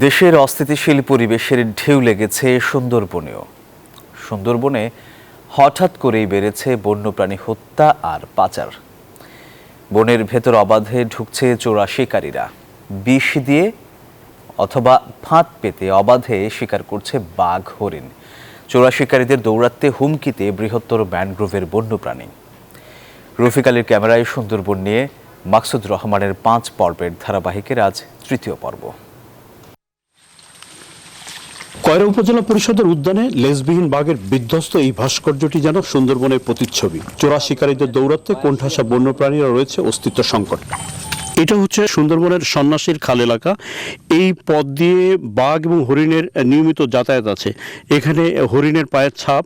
দেশের অস্থিতিশীল পরিবেশের ঢেউ লেগেছে সুন্দরবনেও। সুন্দরবনে হঠাৎ করেই বেড়েছে বন্যপ্রাণী হত্যা আর পাচার। বনের ভেতর অবাধে ঢুকছে চোরা শিকারীরা, বিষ দিয়ে অথবা ফাঁদ পেতে অবাধে শিকার করছে বাঘ, হরিণ। চোরা শিকারীদের দৌরাত্ম্যে হুমকিতে বৃহত্তর ম্যানগ্রোভের বন্যপ্রাণী। রফিক আলীর ক্যামেরায় সুন্দরবন নিয়ে মাকসুদ রহমানের 5 পর্বের ধারাবাহিকের আজ তৃতীয় পর্ব। কয়রা উপজেলা পরিষদের উদ্যানে লেজবিহীন বাঘের বিধ্বস্ত এই ভাস্কর্যটি যেন সুন্দরবনের প্রতিচ্ছবি। চোরা শিকারীদের দৌরাত্ম্যে কোণঠাসা বন্যপ্রাণীরা রয়েছে অস্তিত্ব সংকট। এটা হচ্ছে সুন্দরবনের সন্ন্যাসীর খাল এলাকা। এই পথ দিয়ে বাঘ এবং হরিণের নিয়মিত যাতায়াত আছে। এখানে হরিণের পায়ের ছাপ,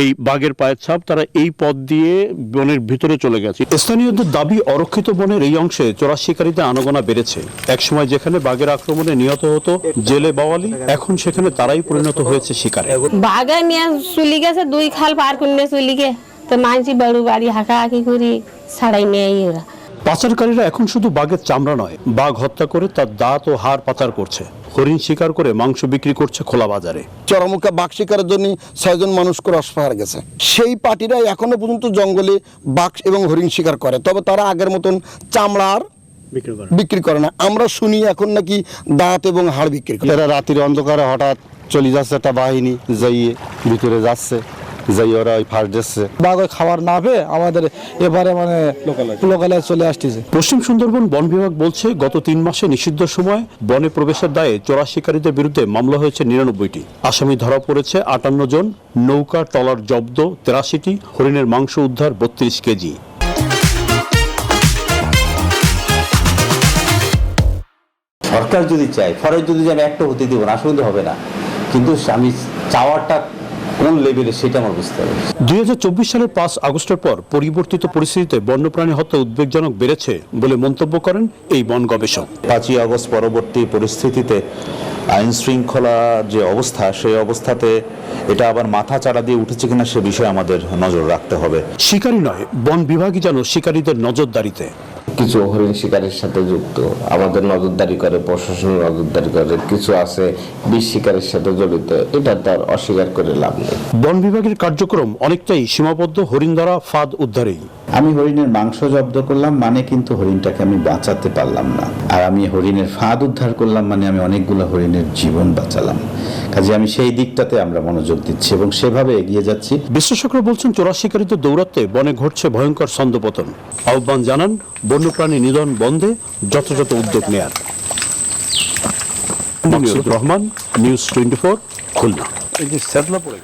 এই বাঘের পায়ের ছাপ, তারা এই পথ দিয়ে বনের ভিতরে চলে গেছে। স্থানীয়দের দাবি, অরক্ষিত বনের এই অংশে চোরা শিকারীদের আনাগোনা বেড়েছে। একসময় যেখানে বাঘের আক্রমণে নিহত হতো জেলে বাওয়ালি, এখন সেখানে তারাই পরিণত হয়েছে শিকারে। বাঘে নিয়ে চলে গেছে, 2 খাল পার করে চলে গে, তো মানছি বড় বাড়ি হাঁকাহাঁকি করে ছাড়াই নেয় ওরা। পাচারকারীরা এখন শুধু বাঘের চামড়া নয়, বাঘ হত্যা করে তার দাঁত ও হাড় পাচার করছে। হরিণ শিকার করে মাংস বিক্রি করছে খোলা বাজারে। চরমুখা বাঘ শিকারের জন্য 6 জন মানুষ ক্রস ফায়ার গেছে। সেই পার্টিরা এখনো পর্যন্ত জঙ্গলে বাঘ এবং হরিণ শিকার করে, তবে তারা আগের মতন চামড়ার বিক্রি করে না। আমরা শুনি এখন নাকি দাঁত এবং হাড় বিক্রি করে। এরা রাতের অন্ধকারে হঠাৎ চলে যাচ্ছে, একটা বাহিনী যাইয়ে ভিতরে যাচ্ছে, যাই ওরা ওই ফাঁস দিচ্ছে। বাঘ ওই খাবার না পেয়ে আমাদের এবারে লোকালয়ে চলে আসতেছে। পশ্চিম সুন্দরবন বন বিভাগ বলছে, গত 3 মাসে নিষিদ্ধ সময় বনে প্রবেশের দায়ে চোরা শিকারীদের বিরুদ্ধে মামলা হয়েছে 99টি। আসামি ধরা পড়েছে 58 জন। নৌকা ট্রলার জব্দ 83টি। হরিণের মাংস উদ্ধার 32 কেজি। সরকার যদি চায়, ফরেস্ট যদি আমি একটা হতে দিব না, আসলে হবে না। কিন্তু আমি চাওয়াটা কোন লেভেলে সেটা আমার বুঝতে হবে। 2024 সালের 5 আগস্টের পর পরিবর্তিত পরিস্থিতিতে বন্যপ্রাণী হত্যা উদ্বেগজনক বেড়েছে বলে মন্তব্য করেন এই বন গবেষক। 5ই আগস্ট পরবর্তী পরিস্থিতিতে আইন শৃঙ্খলা যে অবস্থা, সেই অবস্থাতে এটা আবার মাথা চাড়া দিয়ে উঠেছে কিনা সে বিষয়ে আমাদের নজর রাখতে হবে। শিকারী নয়, বন বিভাগই যেন শিকারীদের নজরদারিতে। কিছু হরিণ শিকারের সাথে যুক্ত, আমাদের নজরদারি করে, প্রশাসন নজরদারি করে। কিছু আছে বিষ শিকারের সাথে জড়িত, এটা তার অস্বীকার করে লাভ নেই। বন বিভাগের কার্যক্রম অনেকটাই সীমাবদ্ধ হরিণ ধরা, ফাঁদ উদ্ধারেই। আমি হরিণের মাংস জব্দ করলাম মানে কিন্তু হরিণটাকে আমি বাঁচাতে পারলাম না। আর আমি হরিণের ফাঁদ উদ্ধার করলাম মানে আমি অনেকগুলো হরিণের জীবন বাঁচালাম। কাজে আমি সেই দিকটাতে আমরা মনোযোগ দিচ্ছি এবং সেভাবে এগিয়ে যাচ্ছি। বিশ্লেষকরা বলছেন, চোরা শিকারীদের দৌরাত্ম্যে বনে ঘটছে ভয়ঙ্কর ছন্দপতন। আহ্বান জানান বন্যপ্রাণী নিধন বন্ধে যথাযথ উদ্যোগ নেয়ার। মাকসুদ রহমান, নিউজ 24, খুলনা।